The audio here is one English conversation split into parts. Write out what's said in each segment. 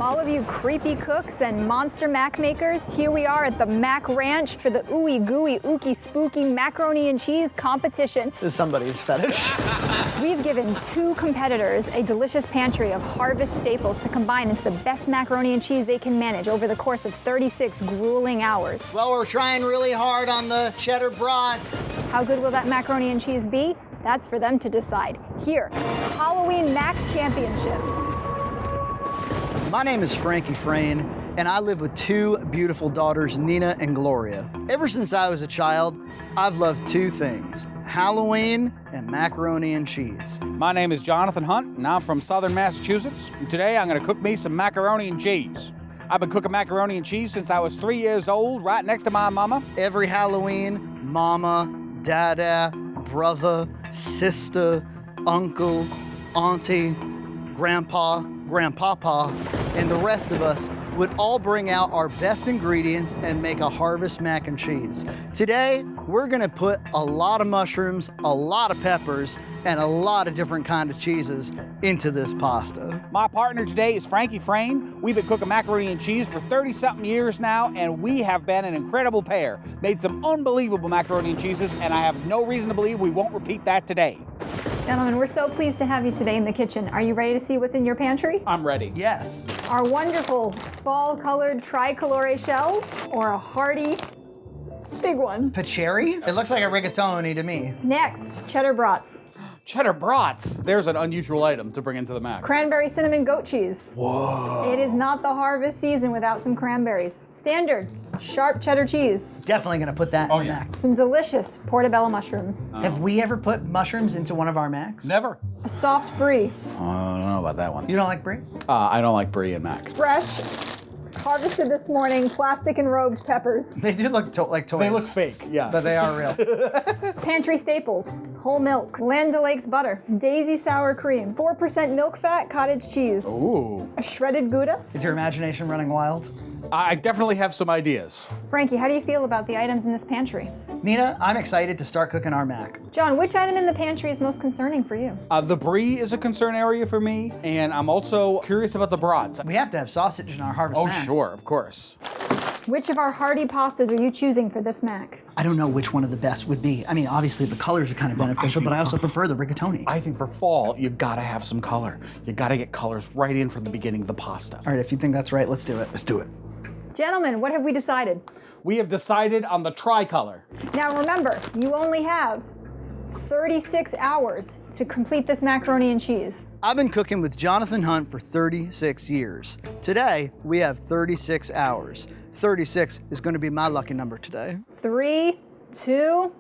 all of you creepy cooks and monster mac makers. Here we are at the Mac Ranch for the ooey, gooey, ooky, spooky macaroni and cheese competition. This is somebody's fetish. We've given 2 competitors a delicious pantry of harvest staples to combine into the best macaroni and cheese they can manage over the course of 36 grueling hours. Well, we're trying really hard on the cheddar brats. How good will that macaroni and cheese be? That's for them to decide. Here, Halloween Mac Championship. My name is Frankie Frayne, and I live with 2 beautiful daughters, Nina and Gloria. Ever since I was a child, I've loved 2 things, Halloween and macaroni and cheese. My name is Jonathan Hunt, and I'm from southern Massachusetts. And today I'm gonna cook me some macaroni and cheese. I've been cooking macaroni and cheese since I was 3 years old, right next to my mama. Every Halloween, mama, dada, brother, sister, uncle, auntie, grandpa, grandpapa, and the rest of us would all bring out our best ingredients and make a harvest mac and cheese. Today, we're gonna put a lot of mushrooms, a lot of peppers, and a lot of different kinds of cheeses into this pasta. My partner today is Frankie Frayne. We've been cooking macaroni and cheese for 30-something years now, and we have been an incredible pair. Made some unbelievable macaroni and cheeses, and I have no reason to believe we won't repeat that today. Gentlemen, we're so pleased to have you today in the kitchen. Are you ready to see what's in your pantry? I'm ready. Yes. Our wonderful fall-colored tricolore shells, or a hearty big one. Pacheri? It looks like a rigatoni to me. Next, cheddar brats. Cheddar brats. There's an unusual item to bring into the mac. Cranberry cinnamon goat cheese. Whoa. It is not the harvest season without some cranberries. Standard, sharp cheddar cheese. Definitely gonna put that in the mac. Some delicious portobello mushrooms. Have we ever put mushrooms into one of our macs? Never. A soft brie. I don't know about that one. You don't like brie? I don't like brie and mac. Fresh, harvested this morning, plastic and robed peppers. They do look like toys. They look fake, yeah. But they are real. Pantry staples, whole milk, Land O'Lakes butter, Daisy sour cream, 4% milk fat, cottage cheese. Ooh. A shredded Gouda. Is your imagination running wild? I definitely have some ideas. Frankie, how do you feel about the items in this pantry? Nina, I'm excited to start cooking our mac. John, which item in the pantry is most concerning for you? The brie is a concern area for me, and I'm also curious about the brats. We have to have sausage in our harvest Oh, mac. sure, of course. Which of our hearty pastas are you choosing for this mac? I don't know which one of the best would be. I mean, obviously the colors are kind of beneficial, but I also prefer the rigatoni. I think for fall, you gotta have some color. You gotta get colors right in from the beginning of the pasta. All right, if you think that's right, let's do it. Let's do it. Gentlemen, what have we decided? We have decided on the tricolor. Now remember, you only have 36 hours to complete this macaroni and cheese. I've been cooking with Jonathan Hunt for 36 years. Today, we have 36 hours. 36 is gonna be my lucky number today. 3, 2,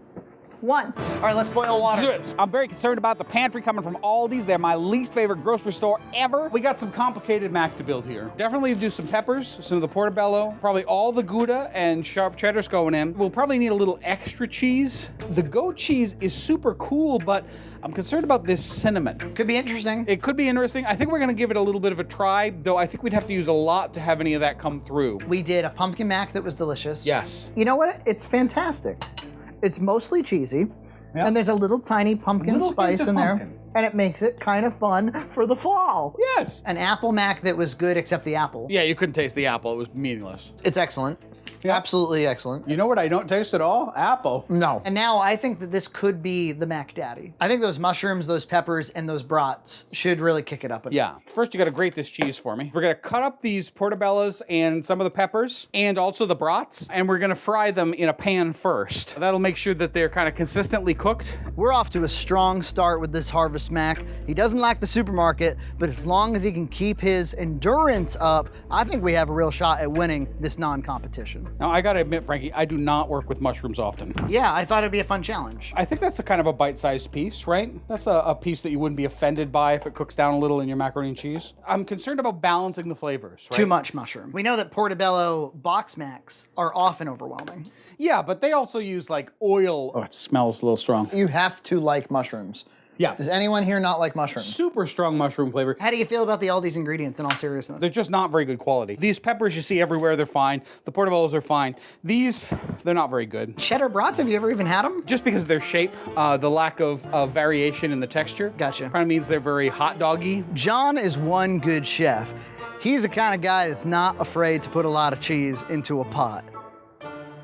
1. All right, let's boil water. Good. I'm very concerned about the pantry coming from Aldi's. They're my least favorite grocery store ever. We got some complicated mac to build here. Definitely do some peppers, some of the portobello, probably all the Gouda and sharp cheddars going in. We'll probably need a little extra cheese. The goat cheese is super cool, but I'm concerned about this cinnamon. Could be interesting. It could be interesting. I think we're gonna give it a little bit of a try, though I think we'd have to use a lot to have any of that come through. We did a pumpkin mac that was delicious. Yes. You know what? It's fantastic. It's mostly cheesy, Yep. and there's a little tiny pumpkin Little spice hint of in there, pumpkin. and it makes it kind of fun for the fall. Yes. An apple mac that was good except the apple. Yeah, you couldn't taste the apple. It was meaningless. It's excellent. Absolutely excellent. You know what I don't taste at all? Apple. No. And now I think that this could be the Mac Daddy. I think those mushrooms, those peppers, and those brats should really kick it up a bit. Yeah. First, you gotta grate this cheese for me. We're gonna cut up these portobellos and some of the peppers and also the brats, and we're gonna fry them in a pan first. That'll make sure that they're kind of consistently cooked. We're off to a strong start with this Harvest Mac. He doesn't like the supermarket, but as long as he can keep his endurance up, I think we have a real shot at winning this non-competition. Now, I gotta admit, Frankie, I do not work with mushrooms often. Yeah, I thought it'd be a fun challenge. I think that's a kind of a bite-sized piece, right? That's a piece that you wouldn't be offended by if it cooks down a little in your macaroni and cheese. I'm concerned about balancing the flavors, right? Too much mushroom. We know that Portobello BoxMacs are often overwhelming. Yeah, but they also use like oil. Oh, it smells a little strong. You have to like mushrooms. Yeah. Does anyone here not like mushrooms? Super strong mushroom flavor. How do you feel about all these ingredients in all seriousness? They're just not very good quality. These peppers you see everywhere, they're fine. The portobellos are fine. These, they're not very good. Cheddar brats, have you ever even had them? Just because of their shape, the lack of variation in the texture. Gotcha. Kind of means they're very hot doggy. John is one good chef. He's the kind of guy that's not afraid to put a lot of cheese into a pot.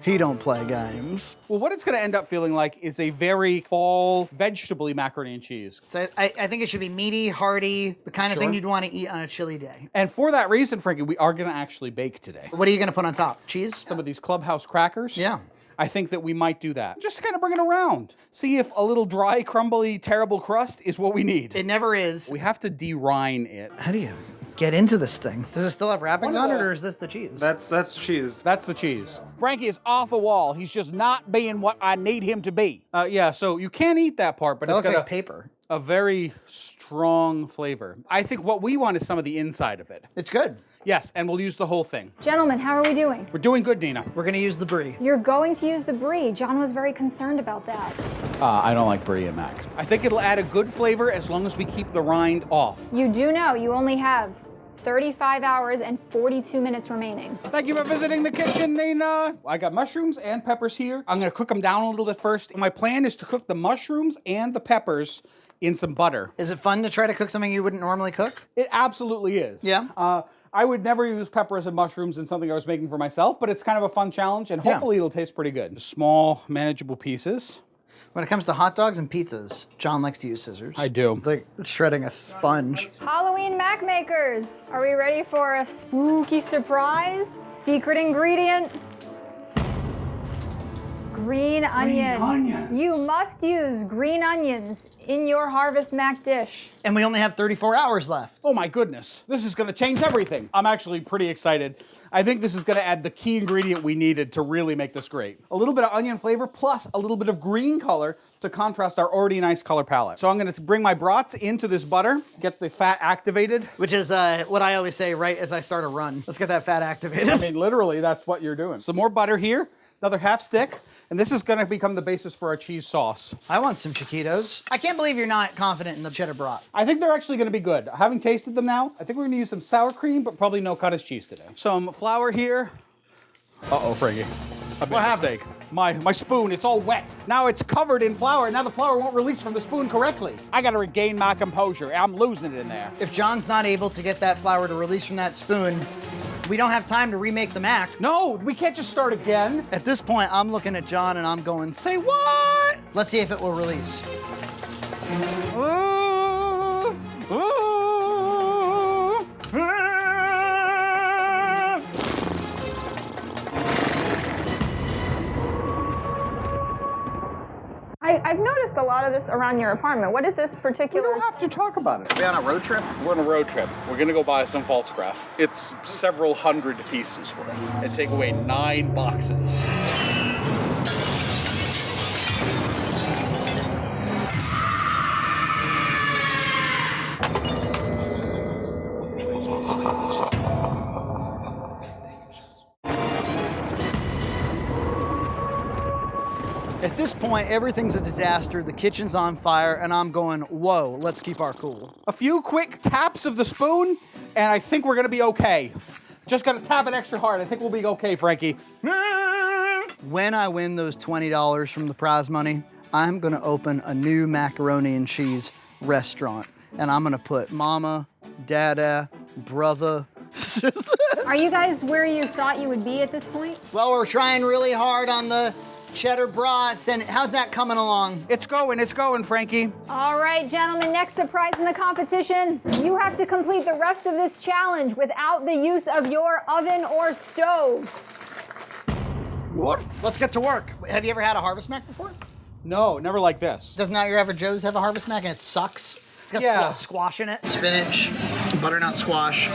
He don't play games. Well, what it's gonna end up feeling like is a very fall vegetable-y macaroni and cheese. So I think it should be meaty, hearty, the kind of Sure. thing you'd want to eat on a chilly day. And for that reason, Frankie, we are gonna actually bake today. What are you gonna put on top? Cheese? Some of these Clubhouse crackers. Yeah. I think that we might do that. Just kind of bring it around. See if a little dry, crumbly, terrible crust is what we need. It never is. We have to de-rine it. How do you get into this thing? Does it still have wrappings One on of it, the- or is this the cheese? That's cheese. That's the cheese. Frankie is off the wall. He's just not being what I need him to be. Yeah, so you can eat that part, but That it's looks got like paper. a very strong flavor. I think what we want is some of the inside of it. It's good. Yes, and we'll use the whole thing. Gentlemen, how are we doing? We're doing good, Nina. We're gonna use the brie. You're going to use the brie. John was very concerned about that. I don't like brie and mac. I think it'll add a good flavor as long as we keep the rind off. You do know you only have 35 hours and 42 minutes remaining. Thank you for visiting the kitchen, Nina. I got mushrooms and peppers here. I'm gonna cook them down a little bit first. My plan is to cook the mushrooms and the peppers in some butter. Is it fun to try to cook something you wouldn't normally cook? It absolutely is. Yeah? I would never use peppers and mushrooms in something I was making for myself, but it's kind of a fun challenge, and Yeah. hopefully it'll taste pretty good. Small, manageable pieces. When it comes to hot dogs and pizzas, John likes to use scissors. I do. Like shredding a sponge. Halloween Mac makers, are we ready for a spooky surprise? Secret ingredient? Green onion. onions. You must use green onions in your Harvest Mac dish. And we only have 34 hours left. Oh my goodness, this is gonna change everything. I'm actually pretty excited. I think this is gonna add the key ingredient we needed to really make this great. A little bit of onion flavor plus a little bit of green color to contrast our already nice color palette. So I'm gonna bring my brats into this butter, get the fat activated. Which is what I always say right as I start a run. Let's get that fat activated. I mean, literally, that's what you're doing. Some more butter here, another half stick, and this is gonna become the basis for our cheese sauce. I want some Chiquitos. I can't believe you're not confident in the cheddar brat. I think they're actually gonna be good. Having tasted them now, I think we're gonna use some sour cream, but probably no cottage cheese today. Some flour here. Uh-oh, Frankie. A big mistake. My spoon, it's all wet. Now it's covered in flour, and now the flour won't release from the spoon correctly. I gotta regain my composure. I'm losing it in there. If John's not able to get that flour to release from that spoon, we don't have time to remake the mac. No, we can't just start again. At this point, I'm looking at John and I'm going, say what? Let's see if it will release. I've noticed a lot of this around your apartment. What is this particular? We don't have to talk about it. We on a road trip? We're on a road trip. We're gonna go buy some false Kraft. It's several hundred pieces worth and take away 9 boxes. At this point, everything's a disaster. The kitchen's on fire, and I'm going, whoa, let's keep our cool. A few quick taps of the spoon, and I think we're gonna be okay. Just gotta tap it extra hard. I think we'll be okay, Frankie. When I win those $20 from the prize money, I'm gonna open a new macaroni and cheese restaurant. And I'm gonna put mama, dada, brother, sister. Are you guys where you thought you would be at this point? Well, we're trying really hard on the cheddar brats, and how's that coming along? It's going, Frankie. All right, gentlemen, next surprise in the competition. You have to complete the rest of this challenge without the use of your oven or stove. What? Let's get to work. Have you ever had a Harvest Mac before? No, never like this. Does not your average Joe's have a Harvest Mac and it sucks? It's got Yeah. squash in it. Spinach, butternut squash,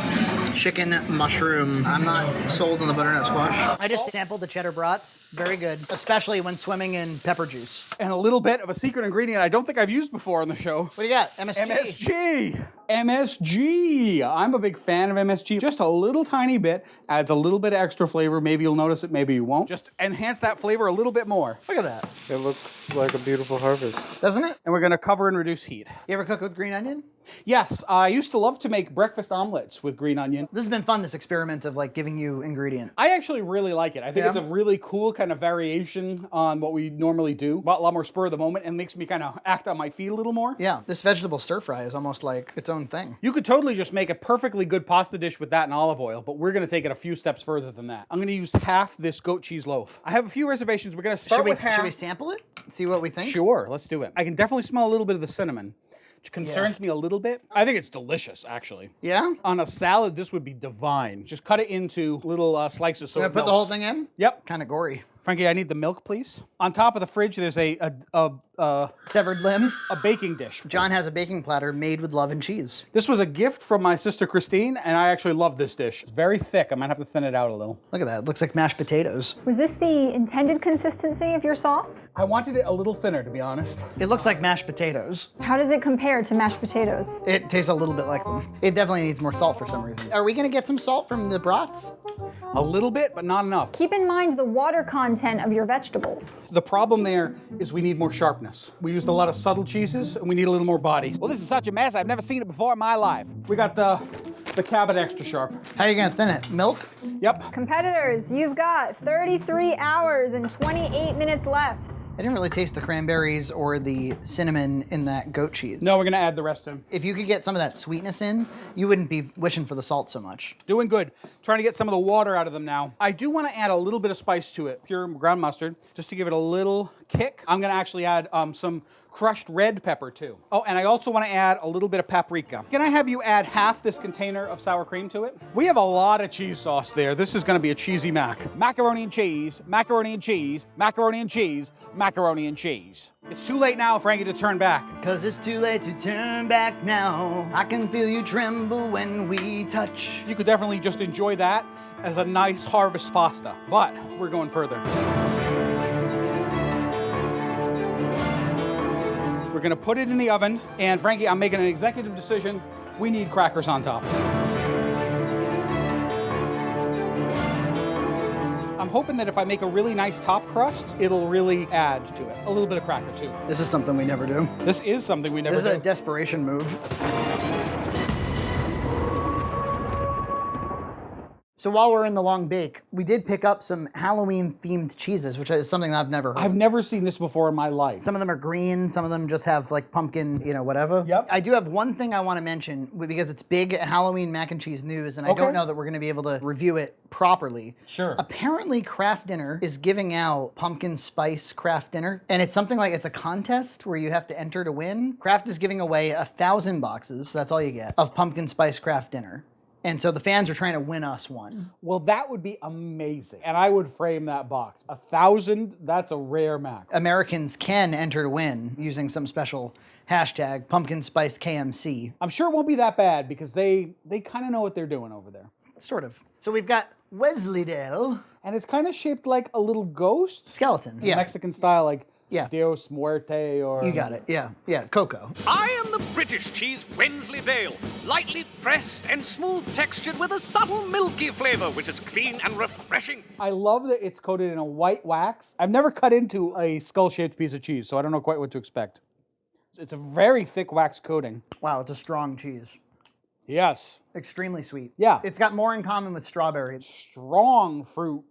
chicken, mushroom. I'm not sold on the butternut squash. I just sampled the cheddar brats. Very good, especially when swimming in pepper juice. And a little bit of a secret ingredient I don't think I've used before on the show. What do you got? MSG? MSG. MSG. I'm a big fan of MSG. Just a little tiny bit adds a little bit of extra flavor. Maybe you'll notice it, maybe you won't. Just enhance that flavor a little bit more. Look at that. It looks like a beautiful harvest. Doesn't it? And we're gonna cover and reduce heat. You ever cook with green onion? Yes, I used to love to make breakfast omelets with green onion. This has been fun, this experiment of like giving you ingredient. I actually really like it. I think Yeah? it's a really cool kind of variation on what we normally do. A lot more spur of the moment and makes me kind of act on my feet a little more. Yeah, this vegetable stir fry is almost like its own own thing. You could totally just make a perfectly good pasta dish with that and olive oil, but we're gonna take it a few steps further than that. I'm gonna use half this goat cheese loaf. I have a few reservations. We're gonna start with half. Should we sample it? See what we think? Sure, let's do it. I can definitely smell a little bit of the cinnamon, which concerns me a little bit. I think it's delicious, actually. Yeah? On a salad, this would be divine. Just cut it into little slices so Gonna it put the melts. whole thing in? Yep. Kind of gory. Frankie, I need the milk, please. On top of the fridge, there's a Severed limb. baking dish. John has a baking platter made with love and cheese. This was a gift from my sister Christine, and I actually love this dish. It's very thick. I might have to thin it out a little. Look at that. It looks like mashed potatoes. Was this the intended consistency of your sauce? I wanted it a little thinner, to be honest. It looks like mashed potatoes. How does it compare to mashed potatoes? It tastes a little bit like them. It definitely needs more salt for some reason. Are we gonna get some salt from the brats? A little bit, but not enough. Keep in mind the water content of your vegetables. The problem there is we need more sharpness. We used a lot of subtle cheeses, and we need a little more body. Well, this is such a mess. I've never seen it before in my life. We got the Cabot extra sharp. How are you gonna thin it? Milk? Yep. Competitors, you've got 33 hours and 28 minutes left. I didn't really taste the cranberries or the cinnamon in that goat cheese. No, we're gonna add the rest in. If you could get some of that sweetness in, you wouldn't be wishing for the salt so much. Doing good. Trying to get some of the water out of them now. I do want to add a little bit of spice to it. Pure ground mustard, just to give it a little kick. I'm gonna actually add some crushed red pepper too. Oh, and I also want to add a little bit of paprika. Can I have you add half this container of sour cream to it? We have a lot of cheese sauce there. This is gonna be a cheesy mac. Macaroni and cheese, macaroni and cheese, macaroni and cheese, macaroni and cheese. It's too late now, Frankie, to turn back. 'Cause it's too late to turn back now. I can feel you tremble when we touch. You could definitely just enjoy that as a nice harvest pasta, but we're going further. We're gonna put it in the oven, and Frankie, I'm making an executive decision. We need crackers on top. I'm hoping that if I make a really nice top crust, it'll really add to it. A little bit of cracker too. This is something we never do. This is something we never This is do. a desperation move. So while we're in the long bake, we did pick up some Halloween-themed cheeses, which is something I've never heard. I've never seen this before in my life. Some of them are green, some of them just have like pumpkin, you know, whatever. Yep. I do have one thing I want to mention because it's big Halloween mac and cheese news, and I Okay. don't know that we're going to be able to review it properly. Sure. Apparently, Kraft Dinner is giving out pumpkin spice Kraft Dinner, and it's something like it's a contest where you have to enter to win. Kraft is giving away 1,000 boxes, so that's all you get, of pumpkin spice Kraft Dinner. And so the fans are trying to win us one. Well, that would be amazing. And I would frame that box. 1,000, that's a rare mac. Americans can enter to win using some special hashtag, pumpkin spice KMC. I'm sure it won't be that bad because they kind of know what they're doing over there. Sort of. So we've got Wesleydale. And it's kind of shaped like a little ghost. Skeleton. Yeah. Mexican style, like Yeah. Dios Muerte or... You got it. Yeah. Yeah. Coco. I am the British cheese Wensleydale, lightly pressed and smooth textured with a subtle milky flavor, which is clean and refreshing. I love that it's coated in a white wax. I've never cut into a skull-shaped piece of cheese, so I don't know quite what to expect. It's a very thick wax coating. Wow, it's a strong cheese. Yes. Extremely sweet. Yeah. It's got more in common with strawberry. Strong fruit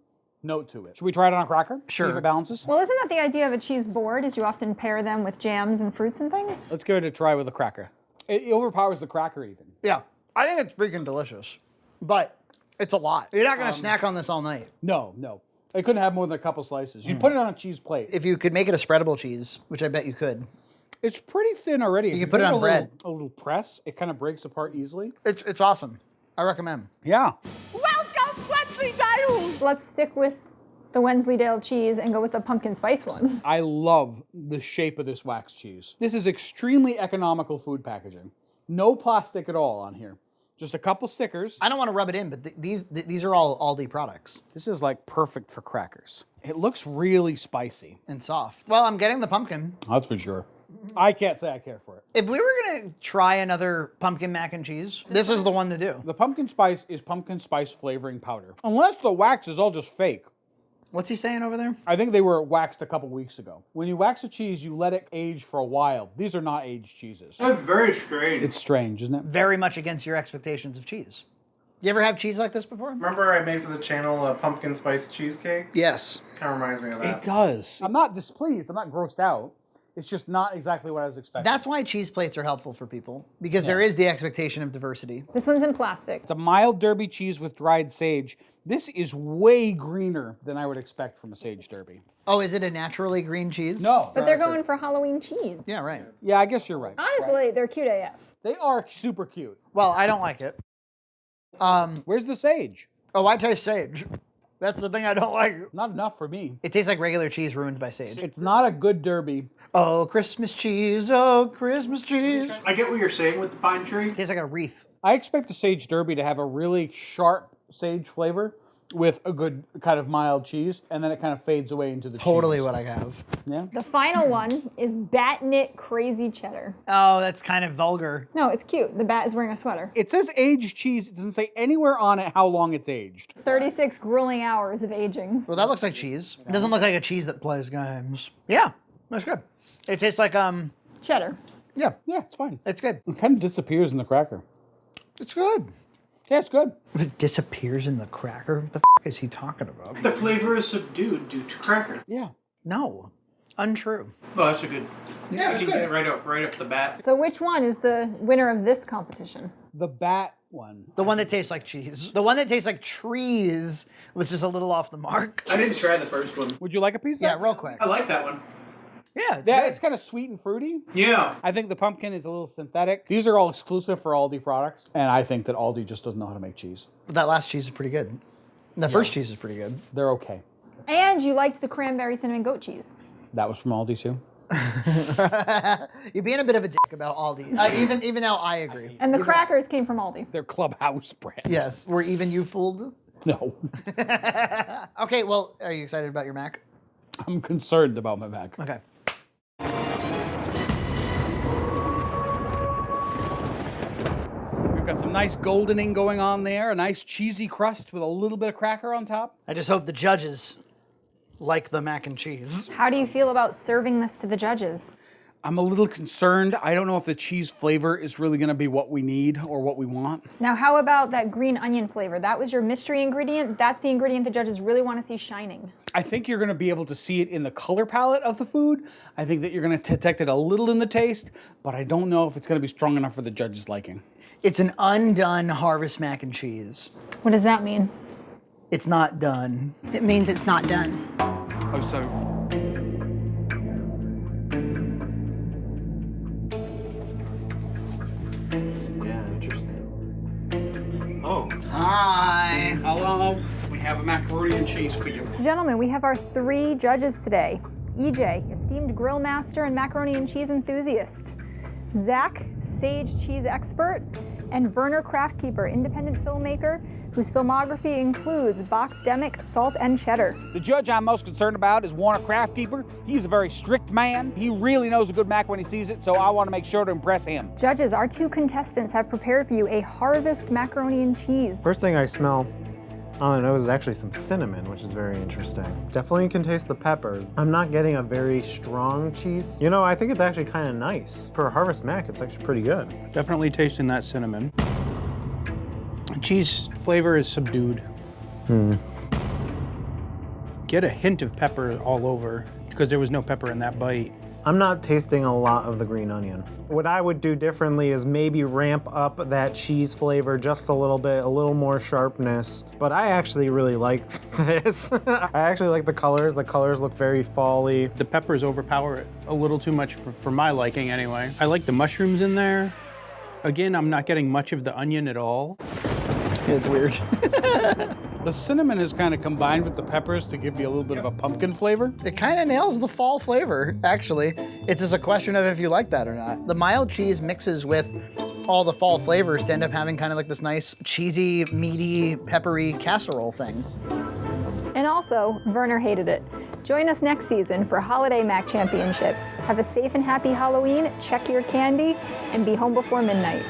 note to it. Should we try it on a cracker? Sure. See if it balances? Well, isn't that the idea of a cheese board, is you often pair them with jams and fruits and things? Let's give it a try with a cracker. It overpowers the cracker even. Yeah. I think it's freaking delicious. But it's a lot. You're not going to snack on this all night. No. I couldn't have more than a couple slices. You'd put it on a cheese plate. If you could make it a spreadable cheese, which I bet you could, It's pretty thin already. You can put it on bread. A little press. It kind of breaks apart easily. it's awesome. I recommend. Yeah. Welcome, Wensleydale! Let's stick with the Wensleydale cheese and go with the pumpkin spice one. I love the shape of this wax cheese. This is extremely economical food packaging. No plastic at all on here. Just a couple stickers. I don't want to rub it in, but these are all Aldi products This is like perfect for crackers. It looks really spicy. and soft. Well, I'm getting the pumpkin. That's for sure. I can't say I care for it. If we were going to try another pumpkin mac and cheese, this is the one to do. The pumpkin spice is pumpkin spice flavoring powder. Unless the wax is all just fake. What's he saying over there? I think they were waxed a couple weeks ago. When you wax a cheese, you let it age for a while. These are not aged cheeses. That's very strange. It's strange, isn't it? Very much against your expectations of cheese. You ever have cheese like this before? Remember I made for the channel a pumpkin spice cheesecake? Yes. Kind of reminds me of that. It does. I'm not displeased. I'm not grossed out. It's just not exactly what I was expecting. That's why cheese plates are helpful for people, because there is the expectation of diversity. This one's in plastic. It's a mild derby cheese with dried sage. This is way greener than I would expect from a sage derby. Oh, is it a naturally green cheese? No. But they're going for Halloween cheese. Yeah, right. Yeah, I guess you're right. Honestly, they're cute AF. They are super cute. Well, I don't like it. Where's the sage? Oh, I taste sage. That's the thing I don't like. Not enough for me. It tastes like regular cheese ruined by sage. It's not a good derby. Oh, Christmas cheese. Oh, Christmas cheese. I get what you're saying with the pine tree. It tastes like a wreath. I expect a sage derby to have a really sharp sage flavor with a good kind of mild cheese, and then it kind of fades away into the Totally cheese. what I have. Yeah. The final one is bat knit crazy cheddar. Oh, that's kind of vulgar. No, it's cute. The bat is wearing a sweater. It says aged cheese. It doesn't say anywhere on it how long it's aged. 36 grueling hours of aging. Well, that looks like cheese. It doesn't look like a cheese that plays games. Yeah, that's good. It tastes like, Cheddar. yeah, Yeah, it's fine. it's good. It kind of disappears in the cracker. It's good. Yeah, it's good. It disappears in the cracker? What the is he talking about? The flavor is subdued due to cracker. Yeah. No, untrue. Well, that's a good. Yeah, it's you can good. get it right off the bat. So which one is the winner of this competition? The bat one. The one that tastes like cheese. The one that tastes like trees was just a little off the mark. I didn't try the first one. Would you like a piece? Yeah, of real quick. I like that one. Yeah, it's Yeah, good. it's kind of sweet and fruity. Yeah. I think the pumpkin is a little synthetic. These are all exclusive for Aldi products, and I think that Aldi just doesn't know how to make cheese. That last cheese is pretty good. The first cheese is pretty good. They're okay. And you liked the cranberry cinnamon goat cheese. That was from Aldi too. You're being a bit of a dick about Aldi. Even now, I agree. And the crackers came from Aldi. They're Clubhouse brand. Yes, were even you fooled? No. Okay, well, are you excited about your Mac? I'm concerned about my Mac. Okay. We've got some nice goldening going on there, a nice cheesy crust with a little bit of cracker on top. I just hope the judges like the mac and cheese. How do you feel about serving this to the judges? I'm a little concerned. I don't know if the cheese flavor is really going to be what we need or what we want. Now, how about that green onion flavor? That was your mystery ingredient. That's the ingredient the judges really want to see shining. I think you're going to be able to see it in the color palette of the food. I think that you're going to detect it a little in the taste, but I don't know if it's going to be strong enough for the judges' liking. It's an undone harvest mac and cheese. What does that mean? It's not done. It means it's not done. Oh, so Yeah, interesting. Oh. Hi. hello, we have a macaroni and cheese for you. Gentlemen, we have our 3 judges today. EJ, esteemed grill master and macaroni and cheese enthusiast. Zach, sage cheese expert. And Werner Kraftkeeper, independent filmmaker whose filmography includes Boxdemic, Salt and Cheddar. The judge I'm most concerned about is Warner Kraftkeeper. He's a very strict man. He really knows a good mac when he sees it, so I want to make sure to impress him. Judges, our 2 contestants have prepared for you a harvest macaroni and cheese. First thing I smell on the nose is actually some cinnamon, which is very interesting. Definitely can taste the peppers. I'm not getting a very strong cheese. You know, I think it's actually kind of nice. For a Harvest Mac, it's actually pretty good. Definitely tasting that cinnamon. Cheese flavor is subdued. Get a hint of pepper all over because there was no pepper in that bite. I'm not tasting a lot of the green onion. What I would do differently is maybe ramp up that cheese flavor just a little bit, a little more sharpness. But I actually really like this. I actually like the colors. The colors look very fall-y. The peppers overpower it a little too much for my liking anyway. I like the mushrooms in there. Again, I'm not getting much of the onion at all. It's weird. The cinnamon is kind of combined with the peppers to give you a little bit of a pumpkin flavor. It kind of nails the fall flavor, actually. It's just a question of if you like that or not. The mild cheese mixes with all the fall flavors to end up having kind of like this nice cheesy, meaty, peppery casserole thing. And also, Werner hated it. Join us next season for Holiday Mac Championship. Have a safe and happy Halloween, check your candy, and be home before midnight.